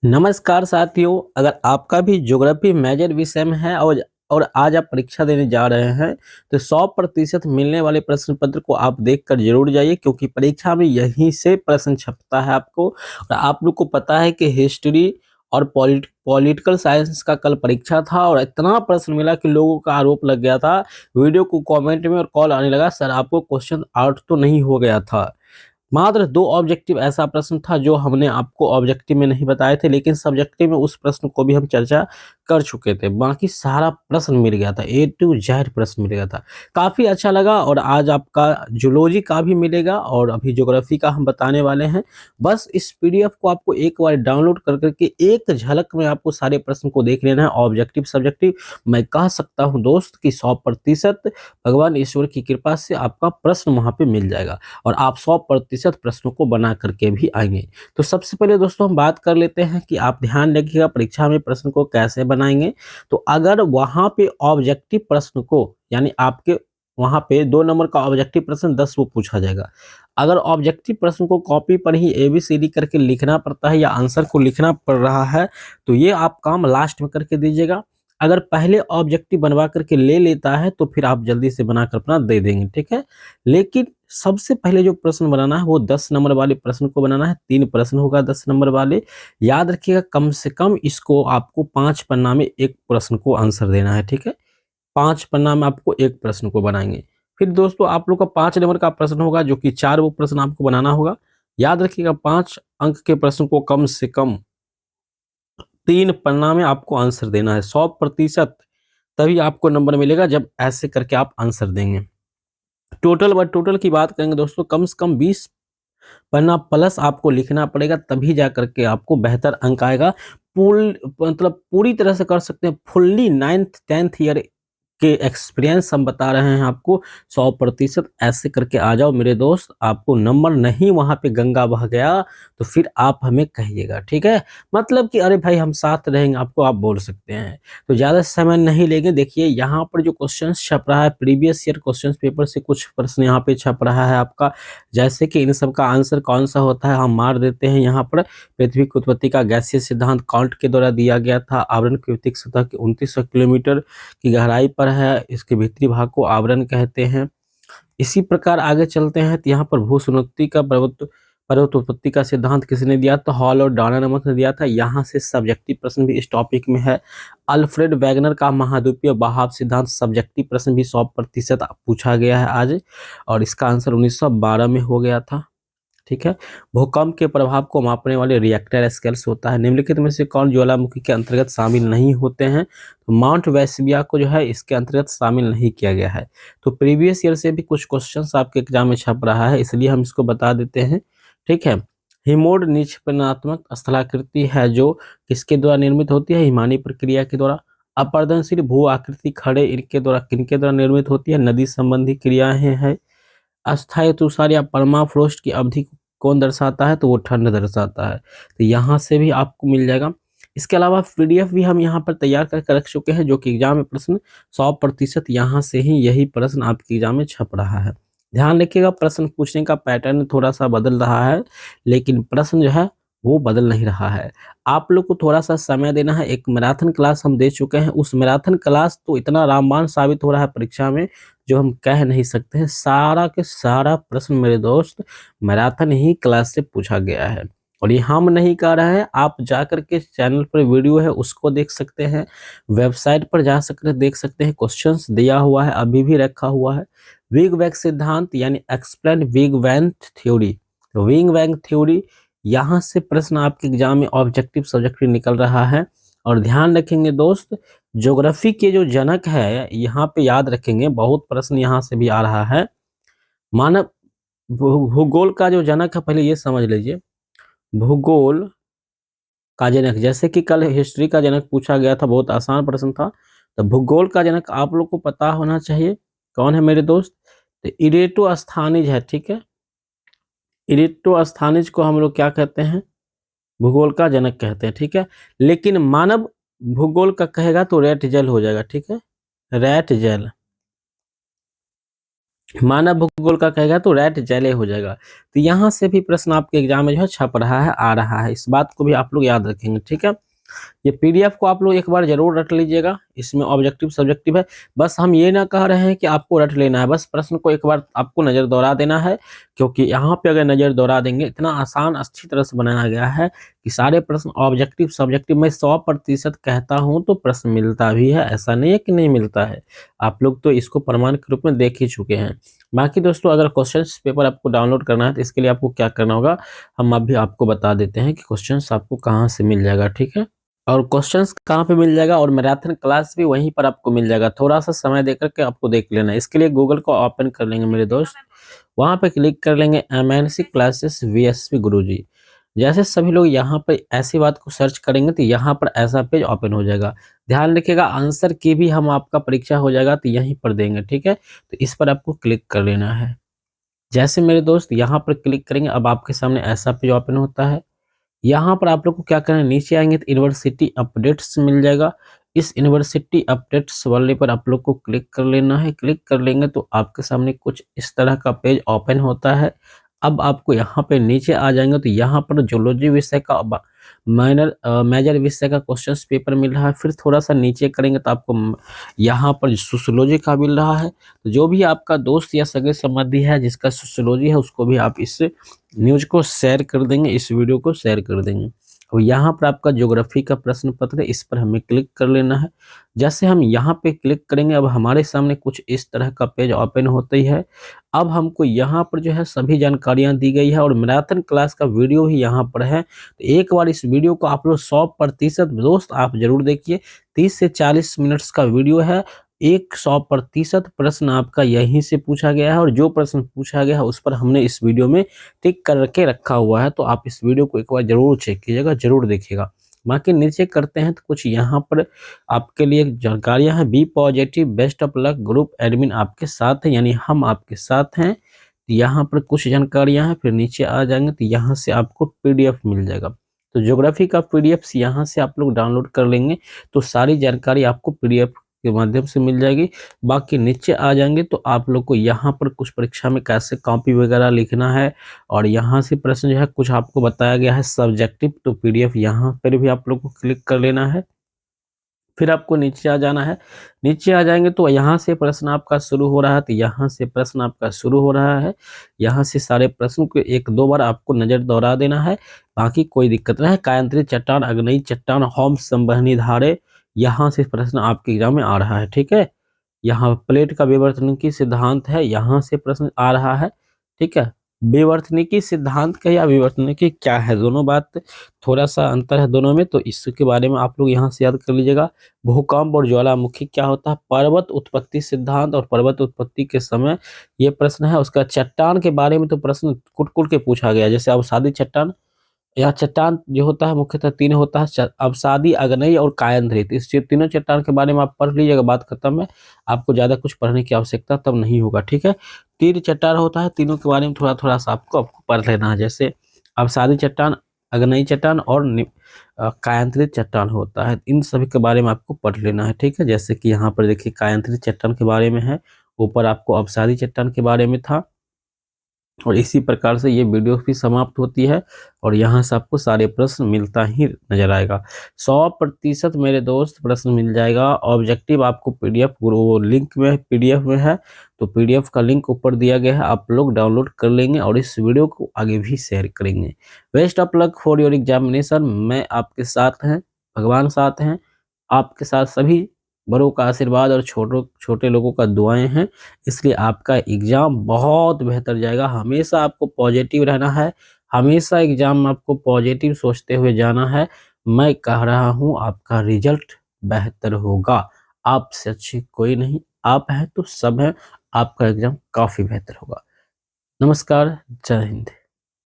नमस्कार साथियों, अगर आपका भी ज्योग्राफी मेजर विषय में है और आज आप परीक्षा देने जा रहे हैं तो 100% मिलने वाले प्रश्न पत्र को आप देखकर जरूर जाइए, क्योंकि परीक्षा में यहीं से प्रश्न छपता है आपको। और आप लोग को पता है कि हिस्ट्री और पॉलिटिकल साइंस का कल परीक्षा था और इतना प्रश्न मिला कि लोगों का आरोप लग गया था। वीडियो को कमेंट में और कॉल आने लगा, सर आपको क्वेश्चन आउट तो नहीं हो गया था। मात्र 2 ऑब्जेक्टिव ऐसा प्रश्न था जो हमने आपको ऑब्जेक्टिव में नहीं बताए थे, लेकिन सब्जेक्टिव में उस प्रश्न को भी हम चर्चा कर चुके थे। बाकी सारा प्रश्न मिल गया था, ए टू जेड प्रश्न मिल गया था। काफ़ी अच्छा लगा और आज आपका जूलॉजी का भी मिलेगा और अभी ज्योग्राफी का हम बताने वाले हैं। बस इस पीडीएफ को आपको एक बार डाउनलोड कर करके एक झलक में आपको सारे प्रश्न को देख लेना है, ऑब्जेक्टिव सब्जेक्टिव। मैं कह सकता हूँ दोस्त कि 100% भगवान ईश्वर की कृपा से आपका प्रश्न वहाँ पे मिल जाएगा और आप 100% प्रश्नों को बना करके भी आएंगे। तो सबसे पहले दोस्तों हम बात कर लेते हैं कि आप ध्यान रखिएगा परीक्षा में प्रश्न को कैसे बनाएंगे। तो अगर वहाँ पे ऑब्जेक्टिव प्रश्न को, यानी आपके वहाँ पे 2 नंबर का ऑब्जेक्टिव प्रश्न 10 वो पूछा जाएगा। अगर ऑब्जेक्टिव प्रश्न को कॉपी पर ही एबीसीडी करके लिखना पड़ता है या आंसर को लिखना पड़ रहा है, तो ये आप काम लास्ट में करके दीजिएगा। अगर पहले ऑब्जेक्टिव बनवा करके ले लेता है तो फिर आप जल्दी से बनाकर अपना दे देंगे, ठीक है। लेकिन सबसे पहले जो प्रश्न बनाना है वो 10 नंबर वाले प्रश्न को बनाना है। 3 प्रश्न होगा 10 नंबर वाले। याद रखिएगा कम से कम इसको आपको 5 पन्ना में 1 प्रश्न को आंसर देना है, ठीक है। 5 पन्ना में आपको 1 प्रश्न को बनाएंगे। फिर दोस्तों आप लोग का 5 नंबर का प्रश्न होगा जो कि 4 वो प्रश्न आपको बनाना होगा। याद रखिएगा 5 अंक के प्रश्न को कम से कम 3 पन्ना में आपको आंसर देना है 100%। तभी आपको नंबर मिलेगा जब ऐसे करके आप आंसर देंगे। टोटल की बात करेंगे दोस्तों, कम से कम 20 पन्ना प्लस आपको लिखना पड़ेगा, तभी जा करके आपको बेहतर अंक आएगा। पूल मतलब पूरी तरह से कर सकते हैं, फुल्ली 9th 10th ईयर के एक्सपीरियंस हम बता रहे हैं आपको। 100% ऐसे करके आ जाओ मेरे दोस्त। आपको नंबर नहीं वहां पे गंगा बह गया तो फिर आप हमें कहिएगा, ठीक है। मतलब कि अरे भाई हम साथ रहेंगे, आपको आप बोल सकते हैं। तो ज्यादा समय नहीं लेंगे। देखिए यहाँ पर जो क्वेश्चन छप रहा है प्रीवियस ईयर क्वेश्चन पेपर से कुछ प्रश्न यहाँ पे छप रहा है आपका। जैसे कि इन सब का आंसर कौन सा होता है हम मार देते हैं यहाँ पर। पृथ्वी की उत्पत्ति का गैसीय सिद्धांत कांट के द्वारा दिया गया था। आवरण की भौतिक सतह की 2900 किलोमीटर की गहराई पर है। इसके भीतरी भाग को आवरण कहते हैं। इसी प्रकार आगे चलते हैं तो यहाँ पर भूसुनोक्ति का पर्वत उत्पत्ति का सिद्धांत किसने दिया? तो हॉल और डाना नमक ने दिया था। यहाँ से सब्जेक्टिव प्रश्न भी इस टॉपिक में है। अल्फ्रेड वैगनर का महाद्वीपीय बहाव सिद्धांत सब्जेक्टिव प्रश्न भी 100% पूछा गया है आज, और इसका आंसर 1912 में हो गया था, ठीक है। भूकंप के प्रभाव को मापने वाले रिएक्टर स्केल्स होता है। निम्नलिखित में से कौन ज्वालामुखी के अंतर्गत शामिल नहीं होते हैं? तो माउंट वेसुविया को जो है इसके अंतर्गत शामिल नहीं किया गया है। तो प्रीवियस ईयर से भी कुछ क्वेश्चंस आपके एग्जाम में छप रहा है, इसलिए हम इसको बता देते हैं, ठीक है। हिमोड निक्षेपणात्मक स्थलाकृति है जो किसके द्वारा निर्मित होती है? हिमानी प्रक्रिया के द्वारा। अपर्दनशील भू आकृति खड़े इनके द्वारा किनके द्वारा निर्मित होती है? नदी संबंधी क्रियाएं हैं। अस्थायी तुषार या परमाफ्रोस्ट की अवधि को कौन दर्शाता है? तो वो ठंड दर्शाता है। तो यहाँ से भी आपको मिल जाएगा। इसके अलावा पीडीएफ भी हम यहाँ पर तैयार करके रख चुके हैं, जो कि एग्जाम में प्रश्न 100% यहाँ से ही यही प्रश्न आपके एग्जाम में छप रहा है। ध्यान रखिएगा प्रश्न पूछने का पैटर्न थोड़ा सा बदल रहा है, लेकिन प्रश्न जो है वो बदल नहीं रहा है। आप लोग को थोड़ा सा समय देना है। एक मैराथन क्लास हम दे चुके हैं, उस मैराथन क्लास तो इतना रामबाण साबित हो रहा है परीक्षा में जो हम कह नहीं सकते हैं। सारा के सारा प्रश्न मेरे दोस्त मैराथन ही क्लास से पूछा गया है, और ये हम नहीं कह रहे हैं। आप जाकर के चैनल पर वीडियो है उसको देख सकते हैं, वेबसाइट पर जा सकते देख सकते हैं, क्वेश्चंस दिया हुआ है, अभी भी रखा हुआ है। विग वैग सिद्धांत यानी एक्सप्लेन विग वैन थ्योरी, तो विग वैग थ्योरी यहाँ से प्रश्न आपके एग्जाम में ऑब्जेक्टिव सब्जेक्टिव निकल रहा है। और ध्यान रखेंगे दोस्त, ज्योग्राफी के जो जनक है यहाँ पे याद रखेंगे, बहुत प्रश्न यहाँ से भी आ रहा है। मानव भूगोल का जो जनक है, पहले ये समझ लीजिए, भूगोल का जनक, जैसे कि कल हिस्ट्री का जनक पूछा गया था, बहुत आसान प्रश्न था। तो भूगोल का जनक आप लोग को पता होना चाहिए कौन है मेरे दोस्त? तो इरेटोस्थानिज है, ठीक है। इरेटोस्थानिज को हम लोग क्या कहते हैं? भूगोल का जनक कहते हैं, ठीक है। लेकिन मानव भूगोल का कहेगा तो रैट जेल हो जाएगा, ठीक है। रैट जेल, मानव भूगोल का कहेगा तो रेड जेले हो जाएगा। तो यहाँ से भी प्रश्न आपके एग्जाम में जो है छप रहा है, आ रहा है। इस बात को भी आप लोग याद रखेंगे, ठीक है। ये पीडीएफ को आप लोग एक बार जरूर रट लीजिएगा। इसमें ऑब्जेक्टिव सब्जेक्टिव है। बस हम ये ना कह रहे हैं कि आपको रट लेना है, बस प्रश्न को एक बार आपको नजर दौड़ा देना है। क्योंकि यहाँ पे अगर नजर दौड़ा देंगे, इतना आसान अच्छी तरह से बनाया गया है कि सारे प्रश्न ऑब्जेक्टिव सब्जेक्टिव में 100% कहता हूँ तो प्रश्न मिलता भी है, ऐसा नहीं है कि नहीं मिलता है। आप लोग तो इसको प्रमाण के रूप में देख ही चुके हैं। बाकी दोस्तों, अगर क्वेश्चन पेपर आपको डाउनलोड करना है तो इसके लिए आपको क्या करना होगा, हम अभी आपको बता देते हैं कि क्वेश्चन आपको कहाँ से मिल जाएगा, ठीक है। और क्वेश्चंस कहाँ पे मिल जाएगा, और मैराथन क्लास भी वहीं पर आपको मिल जाएगा। थोड़ा सा समय देकर के आपको देख लेना है। इसके लिए गूगल को ओपन कर लेंगे मेरे दोस्त, वहाँ पे क्लिक कर लेंगे एमएनसी क्लासेस वीएसपी गुरुजी। जैसे सभी लोग यहाँ पर ऐसी बात को सर्च करेंगे तो यहाँ पर ऐसा पेज ओपन हो जाएगा। ध्यान रखिएगा, आंसर की भी हम आपका परीक्षा हो जाएगा तो यहीं पर देंगे, ठीक है। तो इस पर आपको क्लिक कर लेना है। जैसे मेरे दोस्त यहाँ पर क्लिक करेंगे, अब आपके सामने ऐसा पेज ओपन होता है। यहाँ पर आप लोग को क्या करना है, नीचे आएंगे तो यूनिवर्सिटी अपडेट्स मिल जाएगा। इस यूनिवर्सिटी अपडेट्स वाले पर आप लोग को क्लिक कर लेना है। क्लिक कर लेंगे तो आपके सामने कुछ इस तरह का पेज ओपन होता है। अब आपको यहाँ पे नीचे आ जाएंगे तो यहाँ पर जूलॉजी विषय का मेजर विषय का क्वेश्चन पेपर मिल रहा है। फिर थोड़ा सा नीचे करेंगे तो आपको यहाँ पर सोशियोलॉजी का मिल रहा है। तो जो भी आपका दोस्त या सगे संबंधी है जिसका सोशियोलॉजी है, उसको भी आप इस न्यूज को शेयर कर देंगे, इस वीडियो को शेयर कर देंगे। और यहाँ पर आपका ज्योग्राफी का प्रश्न पत्र है, इस पर हमें क्लिक कर लेना है। जैसे हम यहाँ पे क्लिक करेंगे, अब हमारे सामने कुछ इस तरह का पेज ओपन होता ही है। अब हमको यहाँ पर जो है सभी जानकारियां दी गई है और मैराथन क्लास का वीडियो ही यहाँ पर है। तो एक बार इस वीडियो को आप लोग 100% दोस्त आप जरूर देखिए। 30 से 40 मिनट्स का वीडियो है। 100% प्रश्न आपका यहीं से पूछा गया है, और जो प्रश्न पूछा गया है उस पर हमने इस वीडियो में टिक करके रखा हुआ है। तो आप इस वीडियो को एक बार जरूर चेक कीजिएगा, जरूर देखिएगा। बाकी नीचे करते हैं तो कुछ यहाँ पर आपके लिए जानकारियां हैं। Be positive, best of luck, group admin आपके साथ है, यानी हम आपके साथ हैं। यहाँ पर कुछ जानकारियां हैं। फिर नीचे आ जाएंगे तो यहाँ से आपको पीडीएफ मिल जाएगा। तो ज्योग्राफी का पीडीएफ यहाँ से आप लोग डाउनलोड कर लेंगे तो सारी जानकारी आपको पीडीएफ के माध्यम से मिल जाएगी। बाकी नीचे आ जाएंगे तो आप लोग को यहाँ पर कुछ परीक्षा में कैसे कॉपी वगैरह लिखना है, और यहाँ से प्रश्न जो है कुछ आपको बताया गया है सब्जेक्टिव। तो पीडीएफ यहाँ पर भी आप लोग को क्लिक कर लेना है। फिर आपको नीचे आ जाना है। नीचे आ जाएंगे तो यहाँ से प्रश्न आपका शुरू हो रहा है, तो यहाँ से प्रश्न आपका शुरू हो रहा है। यहाँ से सारे प्रश्न को एक दो बार आपको नजर दौड़ा देना है, बाकी कोई दिक्कत नहीं है। कायंत्री चट्टान, अग्नेयी चट्टान, होम संवहनी धारे, यहाँ से प्रश्न आपके एग्जाम में आ रहा है, ठीक है। यहाँ प्लेट का विवर्तनिकी सिद्धांत है, यहाँ से प्रश्न आ रहा है, ठीक है। विवर्तनिकी सिद्धांत क्या या विवर्तनिकी क्या है, दोनों बात थोड़ा सा अंतर है दोनों में, तो इसके बारे में आप लोग यहाँ से याद कर लीजिएगा। भूकंप और ज्वालामुखी क्या होता है, पर्वत उत्पत्ति सिद्धांत और पर्वत उत्पत्ति के समय ये प्रश्न है। उसका चट्टान के बारे में तो प्रश्न कुट कुट के पूछा गया, जैसे अवसादी चट्टान। यहाँ चट्टान जो होता है मुख्यतः तीन होता है, अवसादी, अग्नेय और कायंद्रित। इस तीनों चट्टान के बारे में आप पढ़ लीजिएगा, बात खत्म है। आपको ज्यादा कुछ पढ़ने की आवश्यकता तब नहीं होगा, ठीक है। तीन चट्टान होता है, तीनों के बारे में थोड़ा थोड़ा सा आपको पढ़ लेना है। जैसे अवसादी चट्टान, अग्नेय चट्टान और कायांतरित चट्टान होता है। इन सभी के बारे में आपको पढ़ लेना है, ठीक है। जैसे कि यहाँ पर देखिए कायांतरित चट्टान के बारे में है, ऊपर आपको अवसादी चट्टान के बारे में था। और इसी प्रकार से ये वीडियो भी समाप्त होती है, और यहाँ से आपको सारे प्रश्न मिलता ही नजर आएगा। 100% मेरे दोस्त प्रश्न मिल जाएगा। ऑब्जेक्टिव आपको पीडीएफ लिंक में पीडीएफ में है, तो पीडीएफ का लिंक ऊपर दिया गया है, आप लोग डाउनलोड कर लेंगे और इस वीडियो को आगे भी शेयर करेंगे। Best of luck for your examination. मैं आपके साथ हैं, भगवान साथ हैं, आपके साथ सभी बड़ों का आशीर्वाद और छोटों छोटे लोगों का दुआएं हैं। इसलिए आपका एग्जाम बहुत बेहतर जाएगा। हमेशा आपको पॉजिटिव रहना है, हमेशा एग्जाम में आपको पॉजिटिव सोचते हुए जाना है। मैं कह रहा हूँ आपका रिजल्ट बेहतर होगा। आपसे अच्छी कोई नहीं, आप हैं तो सब हैं। आपका एग्जाम काफी बेहतर होगा। नमस्कार, जय हिंद।